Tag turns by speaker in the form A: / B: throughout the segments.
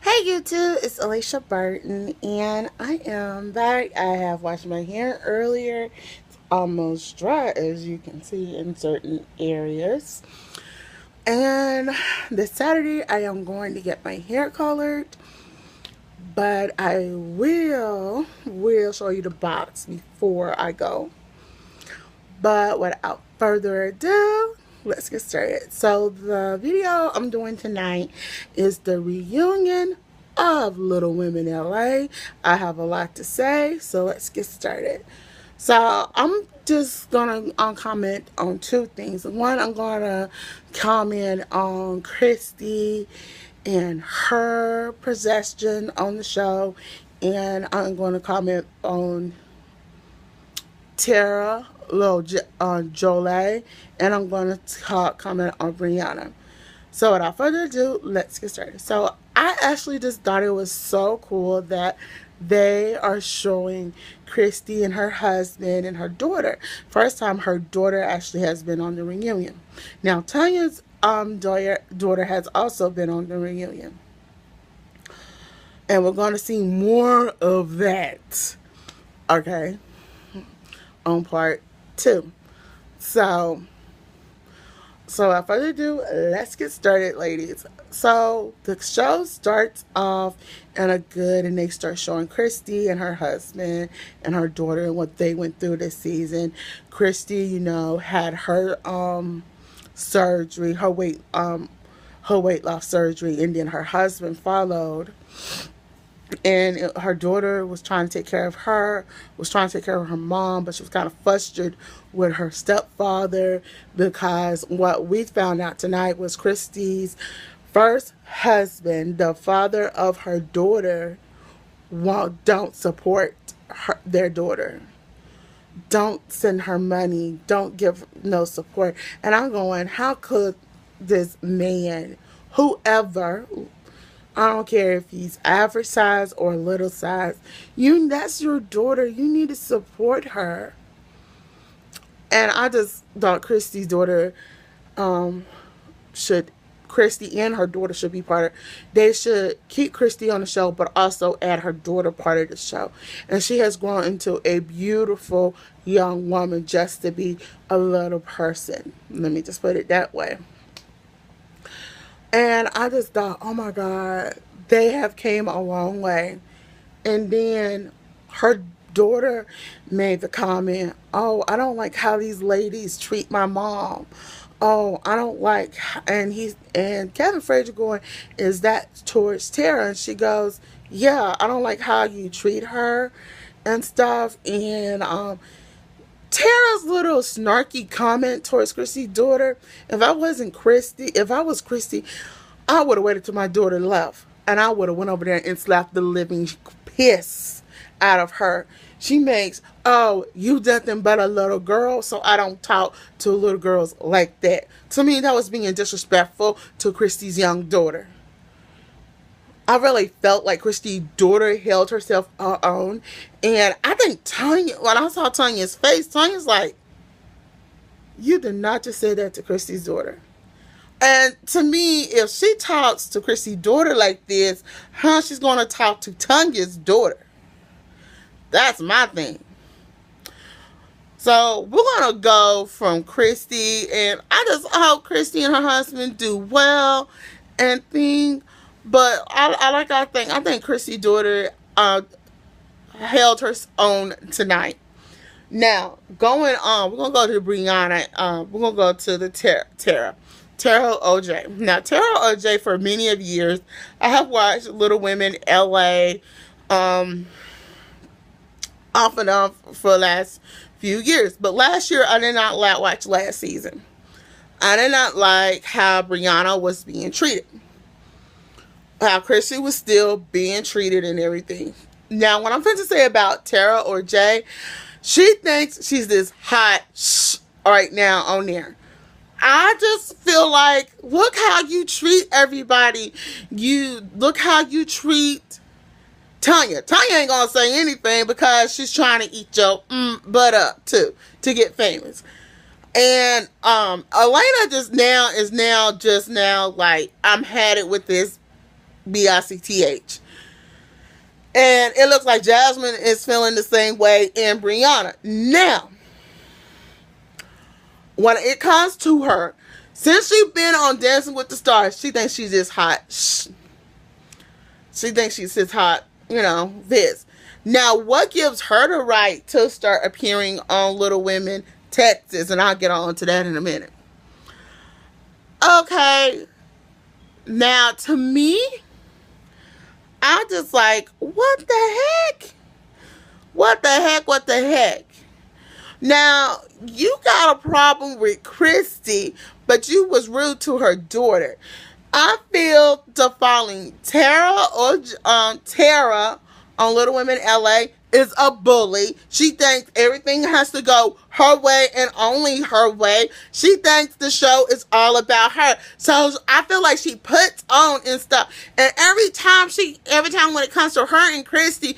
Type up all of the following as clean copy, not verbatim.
A: Hey YouTube, it's Alicia Burton and I am back. I have washed my hair earlier. It's almost dry as you can see in certain areas. And this Saturday I am going to get my hair colored. But I will show you the box before I go. But without further ado, let's get started. So the video I'm doing tonight is the reunion of Little Women LA. I have a lot to say, so let's get started. So I'm just gonna comment on two things. One, I'm gonna comment on Christy and her possession on the show, and I'm gonna comment on Tara, Jolie, and I'm going to comment on Brianna. So without further ado, let's get started. So I actually just thought it was so cool that they are showing Christy and her husband and her daughter. First time her daughter actually has been on the reunion. Now Tanya's daughter has also been on the reunion. And we're going to see more of that. Okay. On part two. So, without further ado, let's get started, ladies. So the show starts off in a good, and they start showing Christy and her husband and her daughter and what they went through this season. Christy, had her surgery, her weight loss surgery, and then her husband followed. And her daughter was trying to take care of her, was trying to take care of her mom, but she was kind of frustrated with her stepfather because what we found out tonight was Christy's first husband, the father of her daughter, don't support their daughter. Don't send her money. Don't give no support. And I'm going, how could this man, whoever, I don't care if he's average size or little size. That's your daughter. You need to support her. And I just thought Christy's daughter should Christy and her daughter should be part of. They should keep Christy on the show, but also add her daughter part of the show. And she has grown into a beautiful young woman just to be a little person. Let me just put it that way. And I just thought, oh my God, they have came a long way. And then her daughter made the comment, oh, I don't like how these ladies treat my mom. Oh, I don't like, and Kevin Frazier going, is that towards Tara? And she goes, yeah, I don't like how you treat her and stuff. And Tara's little snarky comment towards Christy's daughter. If I was Christy, I would have waited till my daughter left. And I would have went over there and slapped the living piss out of her. She makes, oh, you nothing but a little girl, so I don't talk to little girls like that. To me, that was being disrespectful to Christy's young daughter. I really felt like Christy's daughter held herself on. And I think Tanya, when I saw Tanya's face, Tanya's like, you did not just say that to Christy's daughter. And to me, if she talks to Christy's daughter like this, how she's going to talk to Tanya's daughter? That's my thing. So we're going to go from Christy, and I just hope Christy and her husband do well and thing. But I think Christy's daughter held her own tonight. Now, going on, we're going to go to Brianna. We're going to go to the Tara. Tara OJ. Now, Tara OJ, for many of years, I have watched Little Women LA off and on for the last few years. But last year, I did not watch last season. I did not like how Brianna was being treated. How Chrissy was still being treated and everything. Now, what I'm going to say about Tara or Jay, she thinks she's this hot right now on there. I just feel like, look how you treat everybody. Look how you treat Tanya. Tanya ain't gonna say anything because she's trying to eat your butt up too to get famous. And Elena just now like, I'm had it with this Bicth. And it looks like Jasmine is feeling the same way in Brianna. Now, when it comes to her, since she's been on Dancing with the Stars, she thinks she's just hot. She thinks she's just hot, this. Now, what gives her the right to start appearing on Little Women Texas? And I'll get on to that in a minute. Okay. Now, to me, I'm just like, what the heck? What the heck? What the heck? Now, you got a problem with Christy, but you was rude to her daughter. I feel the following. Tara on Little Women LA is a bully. She thinks everything has to go her way and only her way. She thinks the show is all about her. So I feel like she puts on and stuff. And every time when it comes to her and Christy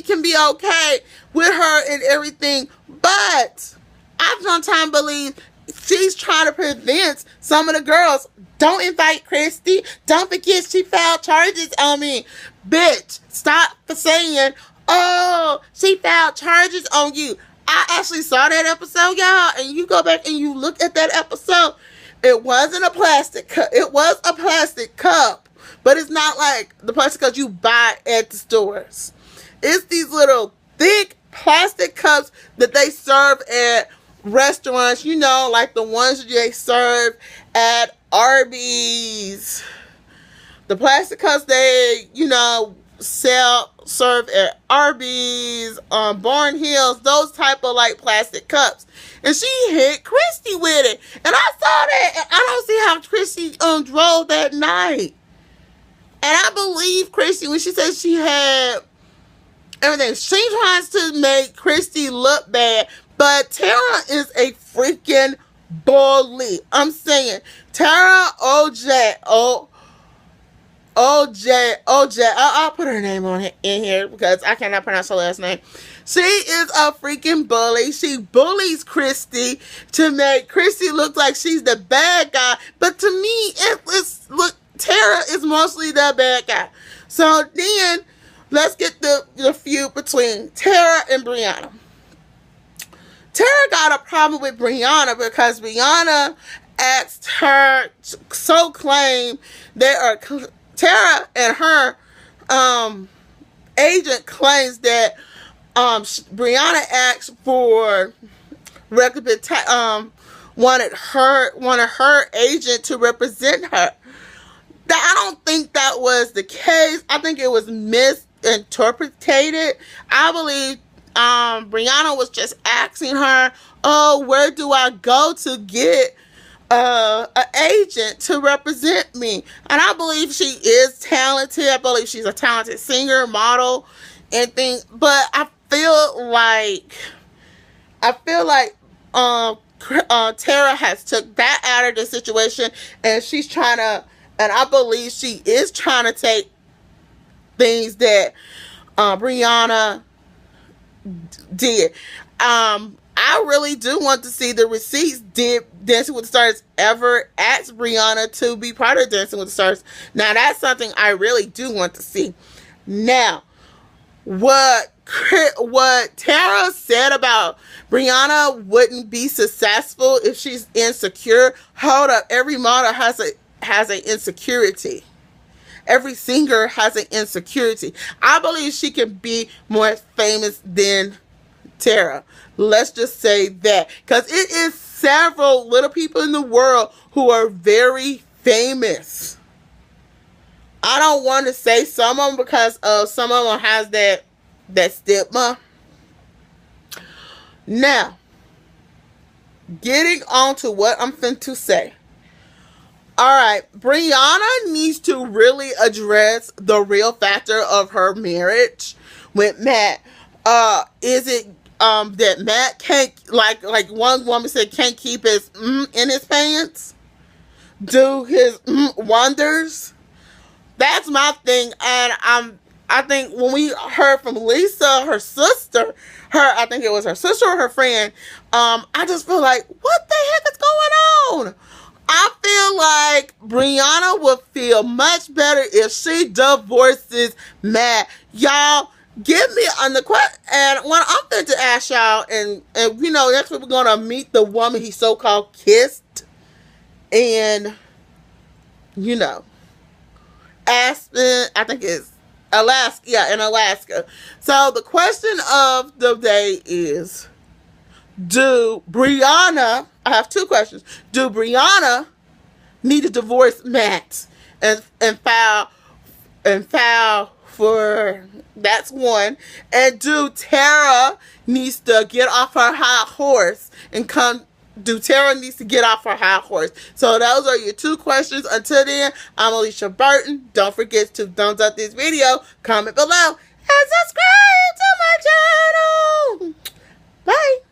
A: can be okay with her and everything. But I sometimes believe she's trying to prevent some of the girls. Don't invite Christy. Don't forget she filed charges on me. Bitch, stop saying, oh, she filed charges on you. I actually saw that episode, y'all, and you go back and you look at that episode. It wasn't a plastic cup. It was a plastic cup, but it's not like the plastic cups you buy at the stores. It's these little thick plastic cups that they serve at restaurants, like the ones they serve at Arby's. The plastic cups they, serve at Arby's, Barnhills, those type of like plastic cups. And she hit Christy with it. And I saw that, and I don't see how Christy drove that night. And I believe Christy when she said she had everything. She tries to make Christy look bad, but Tara is a freaking bully. I'm saying Tara OJ. I'll put her name in here because I cannot pronounce her last name. She is a freaking bully. She bullies Christy to make Christy look like she's the bad guy. But to me, Tara is mostly the bad guy. So then, let's get the feud between Tara and Brianna. Tara got a problem with Brianna because Brianna asked her so claim Tara and her agent claims that Brianna asked for wanted her agent to represent her. I don't think that was the case. I think it was misinterpreted. I believe Brianna was just asking her, oh, where do I go to get an agent to represent me? And I believe she is talented. I believe she's a talented singer, model, and things. But I feel like Tara has took that out of the situation, and she's trying to, and I believe she is trying to take things that Brianna did. I really do want to see the receipts. Did Dancing with the Stars ever ask Brianna to be part of Dancing with the Stars? Now, that's something I really do want to see. Now, what Tara said about Brianna wouldn't be successful if she's insecure. Hold up. Every model has an insecurity. Every singer has an insecurity. I believe she can be more famous than Tara. Let's just say that. Because it is several little people in the world who are very famous. I don't want to say some of them because some of them has that stigma. Now, getting on to what I'm finna to say. Alright, Brianna needs to really address the real factor of her marriage with Matt. Is it that Matt can't, like one woman said, can't keep his in his pants? Do his wonders? That's my thing. And I think when we heard from Lisa, her sister, I think it was her sister or her friend, I just feel like, what the heck is going on? I feel like Brianna would feel much better if she divorces Matt. Y'all, give me on the question. And when I'm going to ask y'all, and you know, next week we're going to meet the woman he so-called kissed. And, you know, Aspen, I think it's Alaska. Yeah, in Alaska. So the question of the day is, I have two questions. Do Brianna need to divorce Matt and file for, that's one. And do Tara needs to get off her high horse and Tara needs to get off her high horse? So those are your two questions. Until then, I'm Alicia Burton. Don't forget to thumbs up this video, comment below, and subscribe to my channel. Bye.